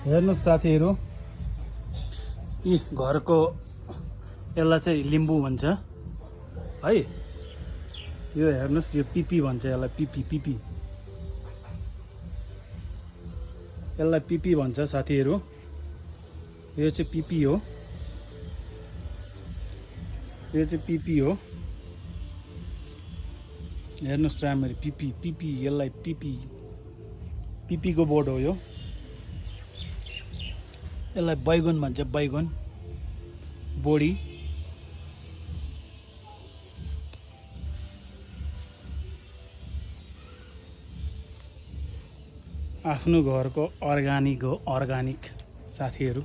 हेर्नुस् साथीहरू, यी घरको यसलाई चाहिँ लिम्बू भन्छ है। यो हेर्नुस्, यो पिपी भन्छ यसलाई, पिपी पिपी यसलाई पिपी भन्छ साथीहरू। यो चाहिँ पिपी हो, यो चाहिँ पिपी हो। हेर्नुस् राम्ररी, पिपी पिपी, यसलाई पिपी पिपीको बोर्ड हो यो। यसलाई बैगुन भन्छ, बैगुन बोडी। आफ्नो घरको अर्ग्यानिक हो, अर्ग्यानिक साथीहरू।